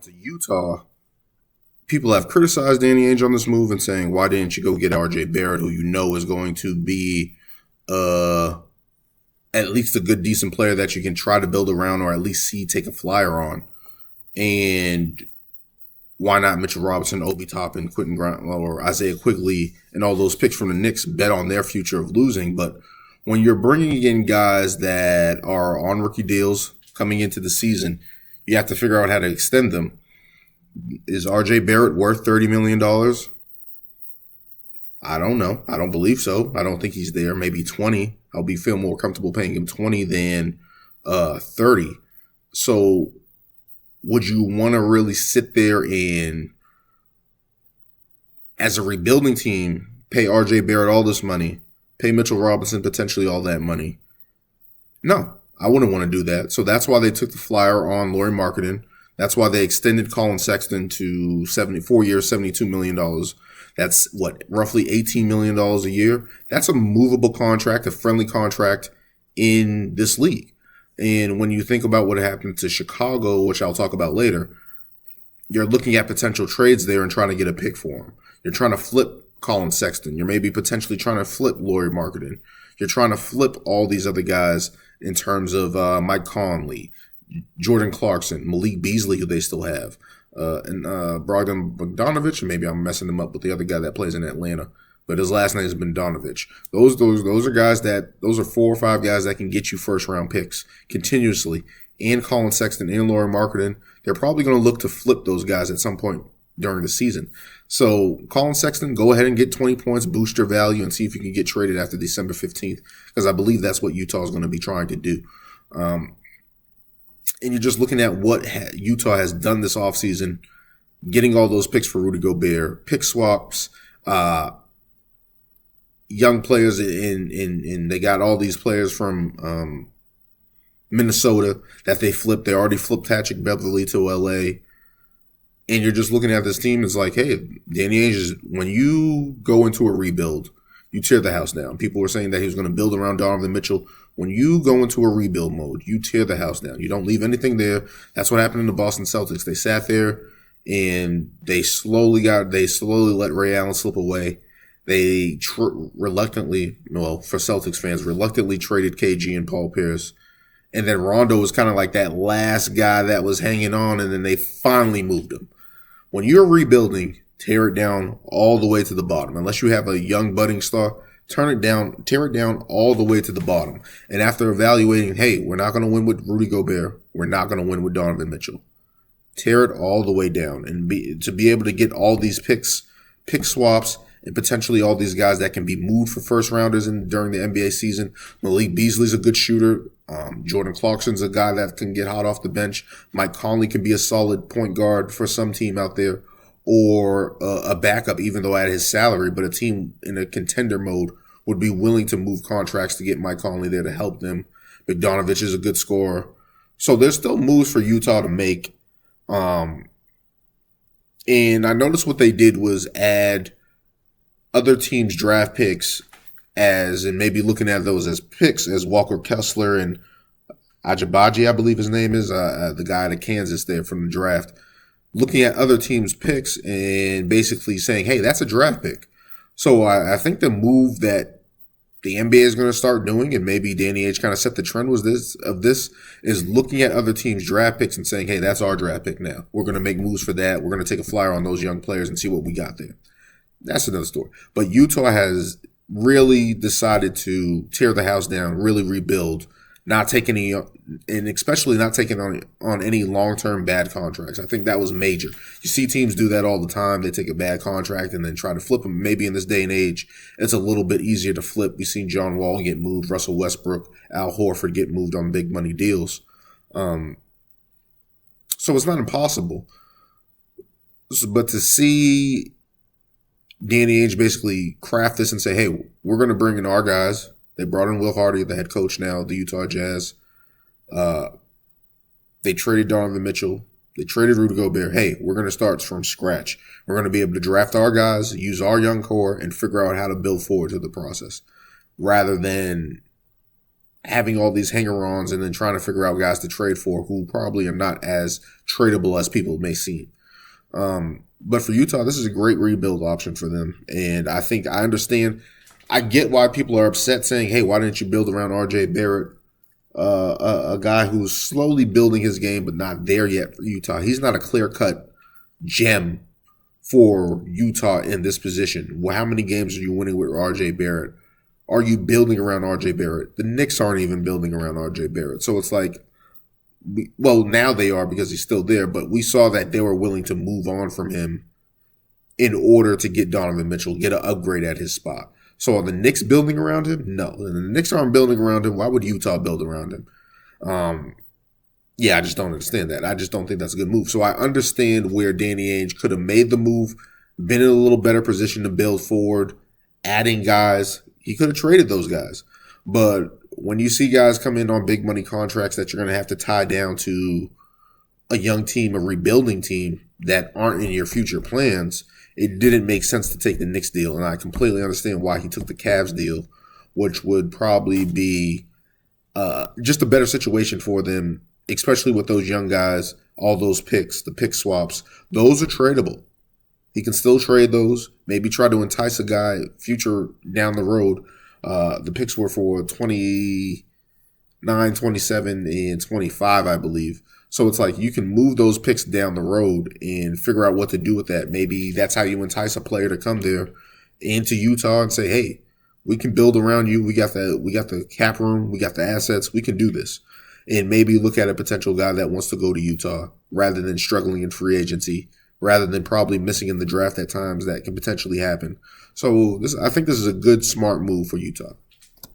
to Utah, people have criticized Danny Ainge on this move and saying, why didn't you go get RJ Barrett, who you know is going to be at least a good, decent player that you can try to build around or at least see take a flyer on. And why not Mitchell Robinson, Obi Toppin, Quentin Grimes, or Isaiah Quigley, and all those picks from the Knicks bet on their future of losing. But when you're bringing in guys that are on rookie deals coming into the season, you have to figure out how to extend them. Is RJ Barrett worth $30 million? I don't know. I don't believe so. I don't think he's there. Maybe 20. I'll feel more comfortable paying him 20 than 30. So would you want to really sit there and, as a rebuilding team, pay RJ Barrett all this money, pay Mitchell Robinson potentially all that money? No, I wouldn't want to do that. So that's why they took the flyer on Lauri Markkanen. That's why they extended Colin Sexton to 4 years, $72 million. That's roughly $18 million a year. That's a movable contract, a friendly contract in this league. And when you think about what happened to Chicago, which I'll talk about later, you're looking at potential trades there and trying to get a pick for him. You're trying to flip Colin Sexton. You're maybe potentially trying to flip Lauri Markkanen. You're trying to flip all these other guys in terms of Mike Conley, Jordan Clarkson, Malik Beasley, who they still have, and Brogdon Bogdanovic, and maybe I'm messing him up with the other guy that plays in Atlanta, but his last name has been Donovich. Those are guys those are 4 or 5 guys that can get you first round picks continuously. And Colin Sexton and Lauri Markkanen, they're probably going to look to flip those guys at some point during the season. So Colin Sexton, go ahead and get 20 points, boost your value, and see if you can get traded after December 15th, because I believe that's what Utah is going to be trying to do. And you're just looking at what Utah has done this offseason, getting all those picks for Rudy Gobert, pick swaps, young players, and they got all these players from Minnesota that they flipped. They already flipped Patrick Beverley to LA. And you're just looking at this team. It's like, hey, Danny Ainge, when you go into a rebuild, you tear the house down. People were saying that he was going to build around Donovan Mitchell. When you go into a rebuild mode, you tear the house down. You don't leave anything there. That's what happened in the Boston Celtics. They sat there and they slowly let Ray Allen slip away. They reluctantly traded KG and Paul Pierce. And then Rondo was kind of like that last guy that was hanging on, and then they finally moved him. When you're rebuilding, tear it down all the way to the bottom. Unless you have a young budding star, tear it down all the way to the bottom. And after evaluating, hey, we're not going to win with Rudy Gobert. We're not going to win with Donovan Mitchell. Tear it all the way down. And to be able to get all these pick swaps, and potentially all these guys that can be moved for first rounders during the NBA season. Malik Beasley's a good shooter. Jordan Clarkson's a guy that can get hot off the bench. Mike Conley can be a solid point guard for some team out there, or a backup, even though at his salary. But a team in a contender mode would be willing to move contracts to get Mike Conley there to help them. Bogdanovic is a good scorer. So there's still moves for Utah to make. And I noticed what they did was add other teams' draft picks and maybe looking at those as picks, as Walker Kessler and Ajabaji, I believe his name is, the guy out of Kansas there from the draft. Looking at other teams' picks and basically saying, hey, that's a draft pick. So I think the move that the NBA is going to start doing, and maybe Danny Ainge kind of set the trend of this, is looking at other teams' draft picks and saying, hey, that's our draft pick now. We're going to make moves for that. We're going to take a flyer on those young players and see what we got there. That's another story. But Utah has really decided to tear the house down, really rebuild, not take any, and especially not taking on any long-term bad contracts. I think that was major. You see teams do that all the time. They take a bad contract and then try to flip them. Maybe in this day and age, it's a little bit easier to flip. We've seen John Wall get moved, Russell Westbrook, Al Horford get moved on big money deals. So it's not impossible. But to see Danny Ainge basically craft this and say, hey, we're going to bring in our guys. They brought in Will Hardy, the head coach now, the Utah Jazz. They traded Donovan Mitchell. They traded Rudy Gobert. Hey, we're going to start from scratch. We're going to be able to draft our guys, use our young core, and figure out how to build forward to the process, rather than having all these hanger-ons and then trying to figure out guys to trade for who probably are not as tradable as people may seem. But for Utah, this is a great rebuild option for them. And I think I understand. I get why people are upset saying, hey, why didn't you build around R.J. Barrett, a guy who's slowly building his game but not there yet for Utah. He's not a clear-cut gem for Utah in this position. Well, how many games are you winning with R.J. Barrett? Are you building around R.J. Barrett? The Knicks aren't even building around R.J. Barrett. So it's like, well, now they are because he's still there, but we saw that they were willing to move on from him in order to get Donovan Mitchell, get an upgrade at his spot. So are the Knicks building around him? No. And the Knicks aren't building around him. Why would Utah build around him? Yeah, I just don't understand that. I just don't think that's a good move. So I understand where Danny Ainge could have made the move, been in a little better position to build forward, adding guys. He could have traded those guys. But when you see guys come in on big money contracts that you're going to have to tie down to a young team, a rebuilding team that aren't in your future plans, it didn't make sense to take the Knicks deal. And I completely understand why he took the Cavs deal, which would probably be just a better situation for them, especially with those young guys, all those picks, the pick swaps. Those are tradable. He can still trade those, maybe try to entice a guy future down the road. The picks were for 29, 27, and 25, I believe. So it's like you can move those picks down the road and figure out what to do with that. Maybe that's how you entice a player to come there into Utah and say, hey, we can build around you. We got the cap room. We got the assets. We can do this. And maybe look at a potential guy that wants to go to Utah rather than struggling in free agency, rather than probably missing in the draft at times that can potentially happen. So I think this is a good, smart move for Utah.